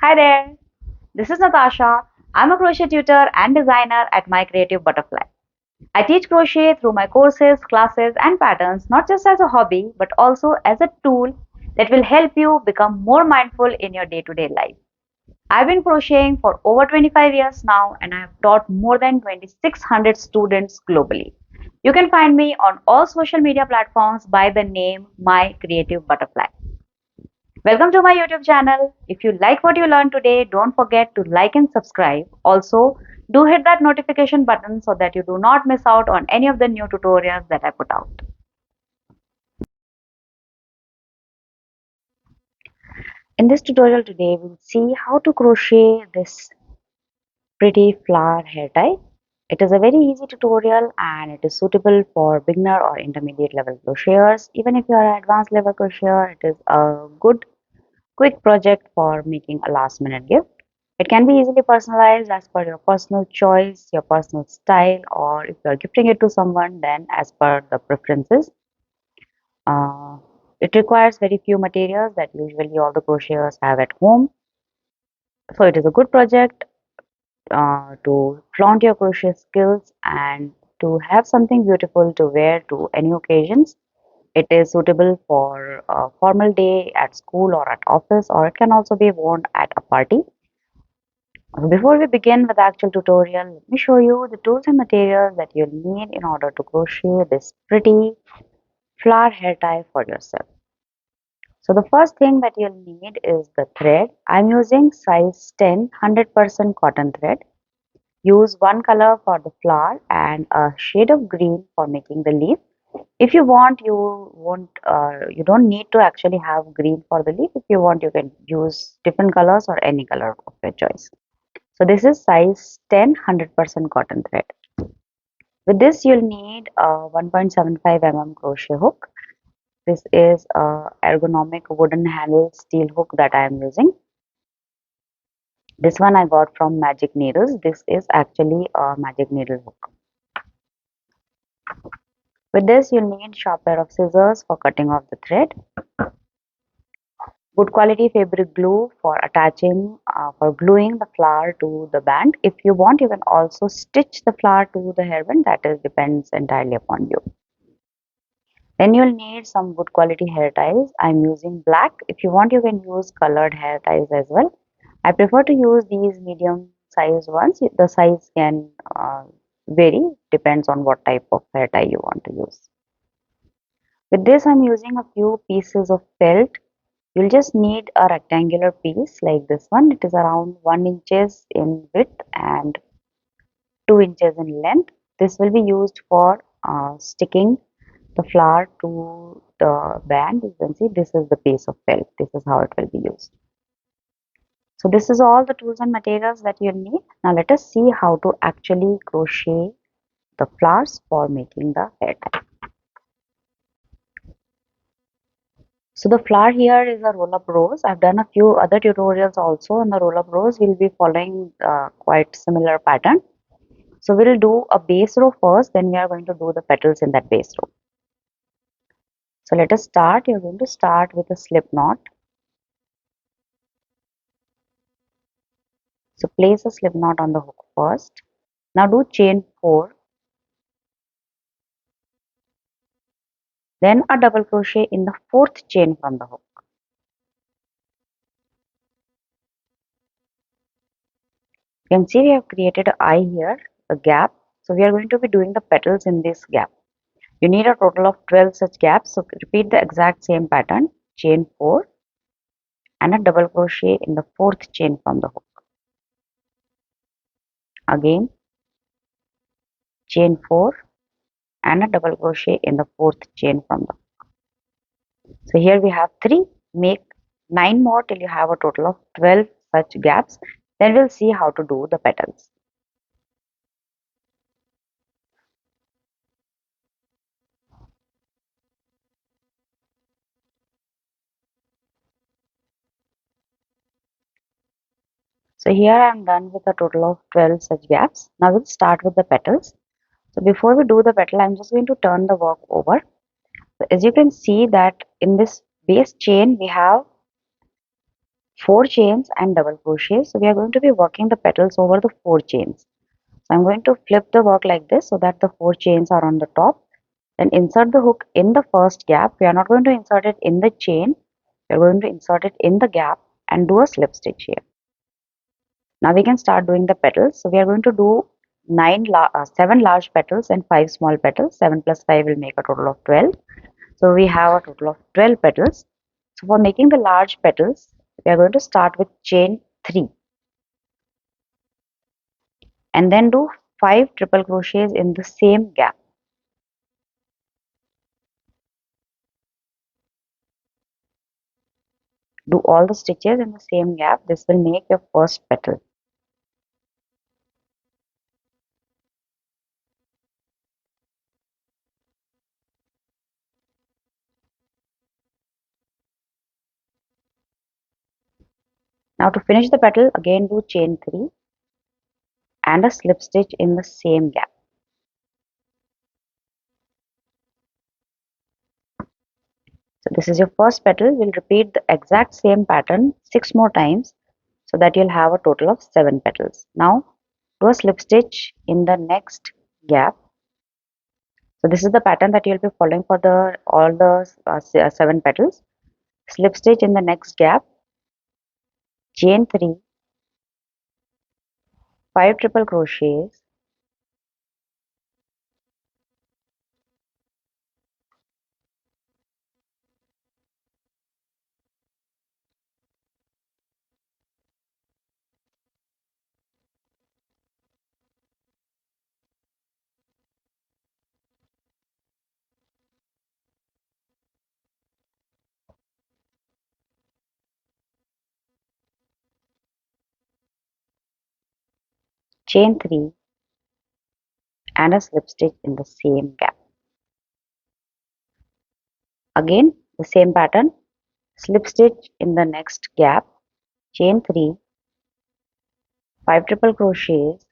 Hi there, this is Natasha. I'm a crochet tutor and designer at My Creative Butterfly. I teach crochet through my courses, classes, and patterns not just as a hobby but also as a tool that will help you become more mindful in your day to day life. I've been crocheting for over 25 years now and I have taught more than 2,600 students globally. You can find me on all social media platforms by the name My Creative Butterfly. Welcome to my YouTube channel. If you like what you learned today, don't forget to like and subscribe. Also, do hit that notification button so that you do not miss out on any of the new tutorials that I put out. In this tutorial today, we'll see how to crochet this pretty flower hair tie. It is a very easy tutorial and it is suitable for beginner or intermediate level crocheters. Even if you are an advanced level crocheter, it is a good quick project for making a last minute gift. It can be easily personalized as per your personal choice, your personal style, or if you are gifting it to someone, then as per the preferences. Uh, it requires very few materials that usually all the crocheters have at home. So it is a good project to flaunt your crochet skills and to have something beautiful to wear to any occasions. It is suitable for a formal day at school or at office, or it can also be worn at a party. Before we begin with the actual tutorial, let me show you the tools and materials that you'll need in order to crochet this pretty flower hair tie for yourself. So the first thing that you'll need is the thread. I'm using size 10 100% cotton thread. Use one color for the flower and a shade of green for making the leaf. If you want, you don't need to actually have green for the leaf. If you want, you can use different colors or any color of your choice. So this is size 10 100% cotton thread. With this you'll need a 1.75 mm crochet hook. This is a ergonomic wooden handle steel hook that I am using. This one I got from Magic Needles. This is actually a Magic Needle hook. With this you'll need sharp pair of scissors for cutting off the thread. Good quality fabric glue for attaching, for gluing the flower to the band. If you want, you can also stitch the flower to the hairband. That is depends entirely upon you. Then you'll need some good quality hair ties. I'm using black. If you want, you can use colored hair ties as well. I prefer to use these medium size ones. The size can vary, depends on what type of hair tie you want to use. With this, I'm using a few pieces of felt. You'll just need a rectangular piece like this one. It is around 1 inches in width and 2 inches in length. This will be used for sticking the flower to the band. You can see this is the piece of felt. This is how it will be used. So this is all the tools and materials that you'll need. Now let us see how to actually crochet the flowers for making the hair tie. So the flower here is a roll up rose. I've done a few other tutorials also on the roll up rose. We'll be following quite similar pattern. So we'll do a base row first, then we are going to do the petals in that base row. So let us start. You're going to start with a slip knot. So place a slip knot on the hook first. Now do chain 4. Then a double crochet in the 4th chain from the hook. You can see we have created an eye here, a gap. So we are going to be doing the petals in this gap. You need a total of 12 such gaps. So repeat the exact same pattern. Chain 4 and a double crochet in the 4th chain from the hook. Again chain 4 and a double crochet in the 4th chain from the hook. So here we have 3. Make 9 more till you have a total of 12 such gaps. Then we'll see how to do the petals. So here I am done with a total of 12 such gaps. Now we'll start with the petals. So before we do the petal, I'm just going to turn the work over. So as you can see that in this base chain we have 4 chains and double crochet. So we are going to be working the petals over the 4 chains. So I'm going to flip the work like this so that the 4 chains are on the top. Then insert the hook in the first gap. We are not going to insert it in the chain. We are going to insert it in the gap and do a slip stitch here. Now we can start doing the petals. So we are going to do 7 large petals and 5 small petals. 7 plus 5 will make a total of 12. So we have a total of 12 petals. So for making the large petals, we are going to start with chain 3 and then do 5 triple crochets in the same gap. Do all the stitches in the same gap. This will make your first petal. Now to finish the petal, again do chain 3 and a slip stitch in the same gap. So this is your first petal. We'll repeat the exact same pattern 6 more times so that you'll have a total of 7 petals. Now do a slip stitch in the next gap. So this is the pattern that you'll be following for the all the 7 petals. Slip stitch in the next gap, chain 3, 5 triple crochets, chain 3 and a slip stitch in the same gap. Again the same pattern, slip stitch in the next gap, chain 3, 5 triple crochets,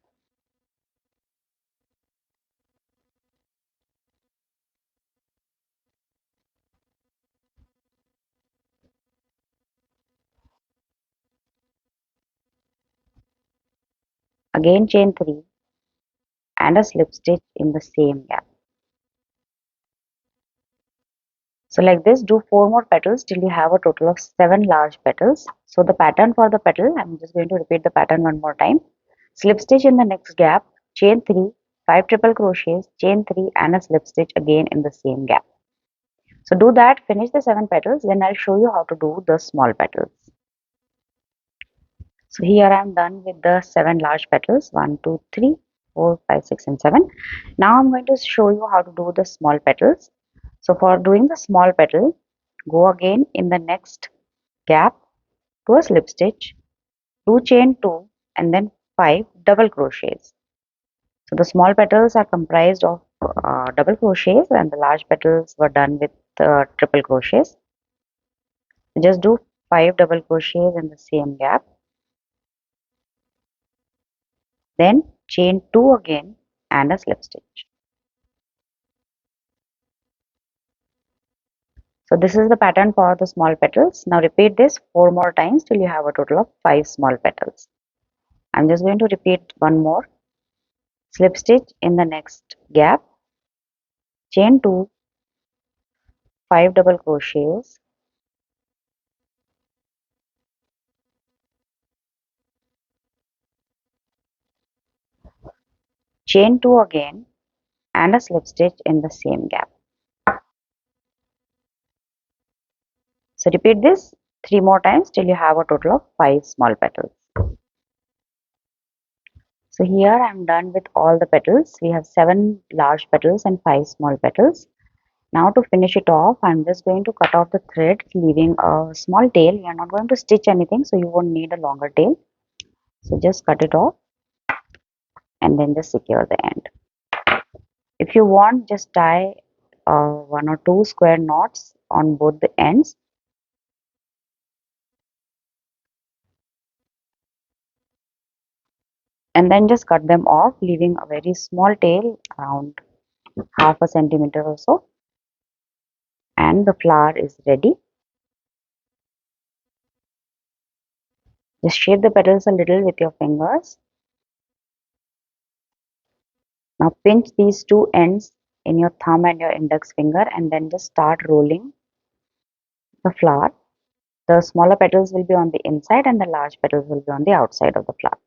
again chain 3 and a slip stitch in the same gap. So like this, do 4 more petals till you have a total of 7 large petals. So the pattern for the petal, I'm just going to repeat the pattern one more time. Slip stitch in the next gap, chain 3, 5 triple crochets, chain 3 and a slip stitch again in the same gap. So do that, finish the 7 petals, then I'll show you how to do the small petals. So here I'm done with the 7 large petals, 1, 2, 3, 4, 5, 6 and 7. Now I'm going to show you how to do the small petals. So for doing the small petal, go again in the next gap, do a slip stitch, do chain 2 and then 5 double crochets. So the small petals are comprised of double crochets and the large petals were done with triple crochets. So just do 5 double crochets in the same gap, then chain 2 again and a slip stitch. So this is the pattern for the small petals. Now repeat this 4 more times till you have a total of 5 small petals. I'm just going to repeat one more. Slip stitch in the next gap, chain 2, 5 double crochets, chain 2 again and a slip stitch in the same gap. So repeat this 3 more times till you have a total of 5 small petals. So here I am done with all the petals. We have 7 large petals and 5 small petals. Now to finish it off, I am just going to cut off the thread, leaving a small tail. We are not going to stitch anything, so you won't need a longer tail. So just cut it off and then just secure the end. If you want, just tie 1 or 2 square knots on both the ends. And then just cut them off, leaving a very small tail around half a centimeter or so. And the flower is ready. Just shape the petals a little with your fingers. Now pinch these two ends in your thumb and your index finger and then just start rolling the flower. The smaller petals will be on the inside and the large petals will be on the outside of the flower.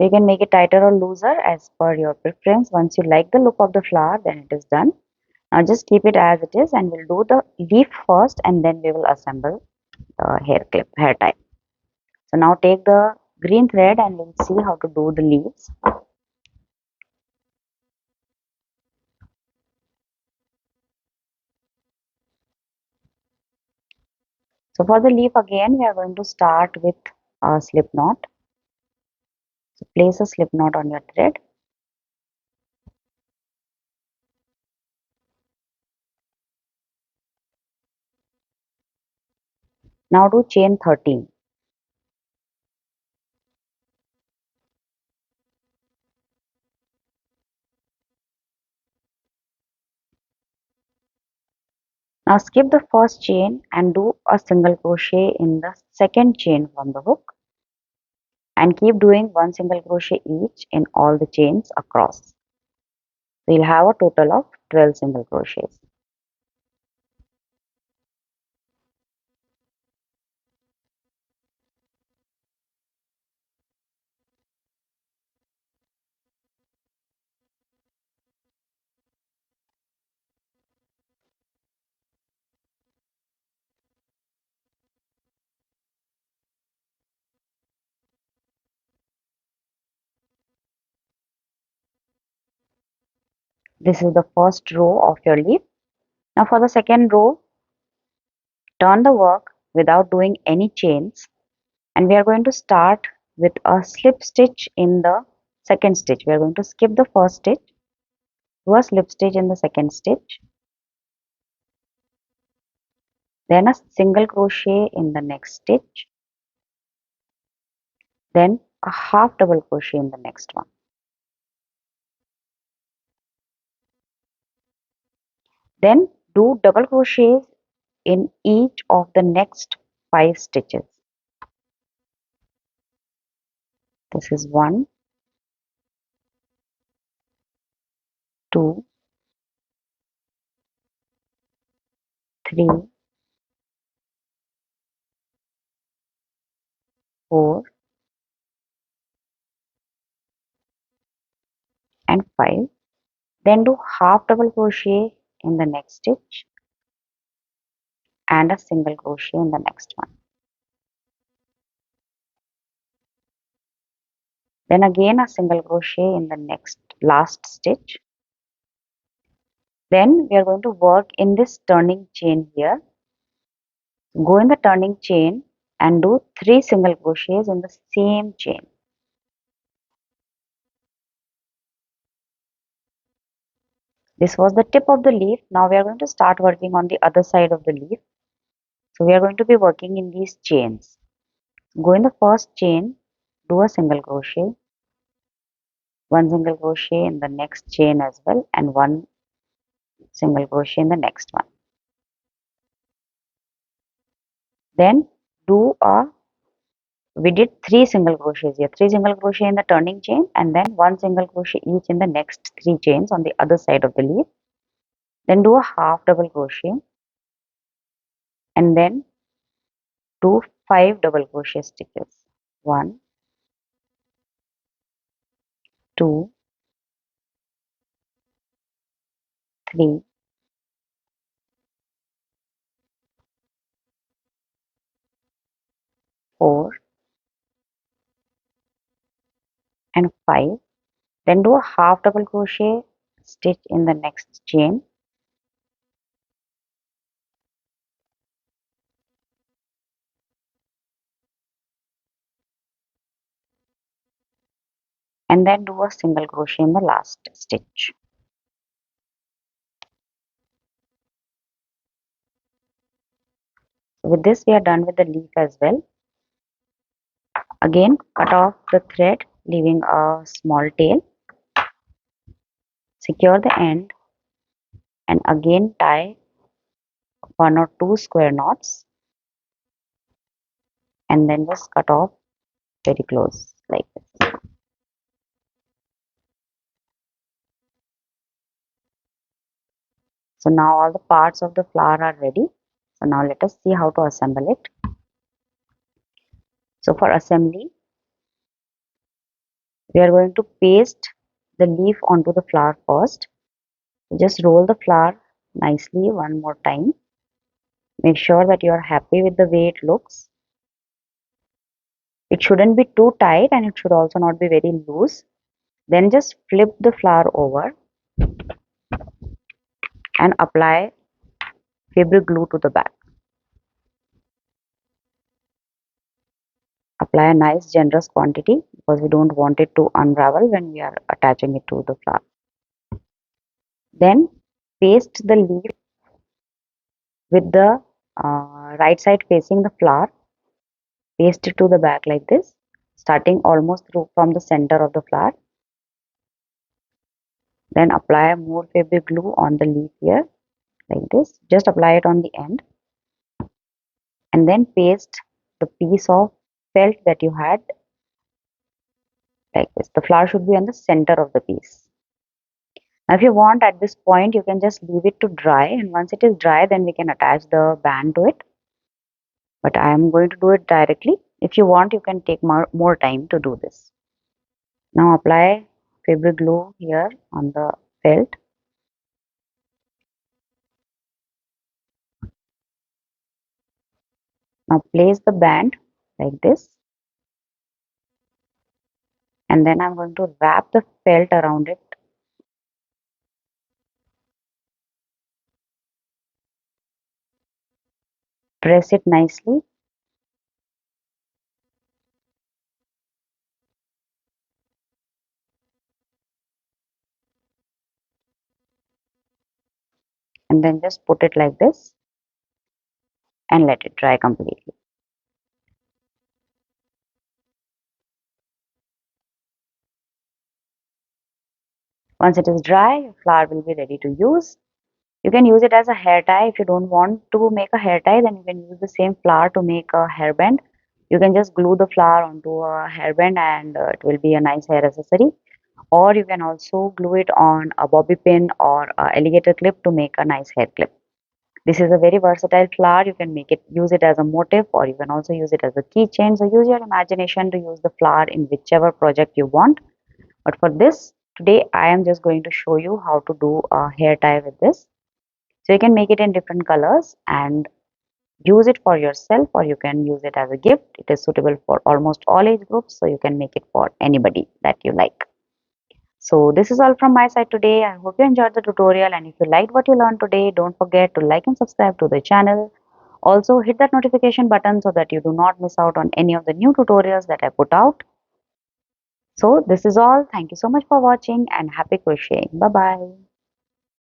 You can make it tighter or looser as per your preference. Once you like the look of the flower, then it is done. Now just keep it as it is and we'll do the leaf first and then we will assemble the hair tie. So now take the green thread and we'll see how to do the leaves. So for the leaf again, we are going to start with a slip knot. So place a slip knot on your thread. Now do chain 13. Now skip the first chain and do a single crochet in the second chain from the hook and keep doing one single crochet each in all the chains across. So you'll have a total of 12 single crochets. This is the first row of your leaf. Now for the second row, turn the work without doing any chains and we are going to start with a slip stitch in the second stitch. We are going to skip the first stitch, do a slip stitch in the second stitch, then a single crochet in the next stitch, then a half double crochet in the next one. Then do double crochets in each of the next 5 stitches. This is 1, 2, 3, 4 and 5. Then do half double crochet in the next stitch and a single crochet in the next one. Then again a single crochet in the next last stitch. Then we are going to work in this turning chain here. Go in the turning chain and do 3 single crochets in the same chain. This was the tip of the leaf. Now we are going to start working on the other side of the leaf. So we are going to be working in these chains. Go in the first chain, do a single crochet, one single crochet in the next chain as well, and one single crochet in the next one. Then do a we did 3 single crochets here, 3 single crochet in the turning chain and then 1 single crochet each in the next 3 chains on the other side of the leaf. Then do a half double crochet and then do 5 double crochet stitches. 1, 2, 3, 4 and 5. Then do a half double crochet stitch in the next chain. And then do a single crochet in the last stitch. So with this we are done with the leaf as well. Again cut off the thread leaving a small tail. Secure the end and again tie 1 or 2 square knots. and then just cut off very close like this. So now all the parts of the flower are ready. So now let us see how to assemble it. So for assembly, we are going to paste the leaf onto the flower first. Just roll the flower nicely one more time. Make sure that you are happy with the way it looks. It shouldn't be too tight and it should also not be very loose. Then just flip the flower over and apply fabric glue to the back. Apply a nice generous quantity because we don't want it to unravel when we are attaching it to the flower. Then paste the leaf with the right side facing the flower. Paste it to the back like this, starting almost through from the center of the flower. Then apply more fabric glue on the leaf here like this. Just apply it on the end and then paste the piece of felt that you had like this. The flower should be on the center of the piece. Now if you want at this point you can just leave it to dry, and once it is dry then we can attach the band to it. But I am going to do it directly. If you want you can take more time to do this. Now apply fabric glue here on the felt. Now place the band like this, and then I'm going to wrap the felt around it. Press it nicely and then just put it like this and let it dry completely. Once it is dry, your flower will be ready to use. You can use it as a hair tie. If you don't want to make a hair tie, then you can use the same flower to make a hairband. You can just glue the flower onto a hairband and it will be a nice hair accessory. Or you can also glue it on a bobby pin or a alligator clip to make a nice hair clip. This is a very versatile flower. You can make it, use it as a motif, or you can also use it as a keychain. So use your imagination to use the flower in whichever project you want. But for this, today I am just going to show you how to do a hair tie with this. So you can make it in different colors and use it for yourself, or you can use it as a gift. It is suitable for almost all age groups, so you can make it for anybody that you like. So this is all from my side today. I hope you enjoyed the tutorial, and if you liked what you learned today, don't forget to like and subscribe to the channel. Also hit that notification button so that you do not miss out on any of the new tutorials that I put out. So this is all. Thank you so much for watching and happy crocheting. Bye bye.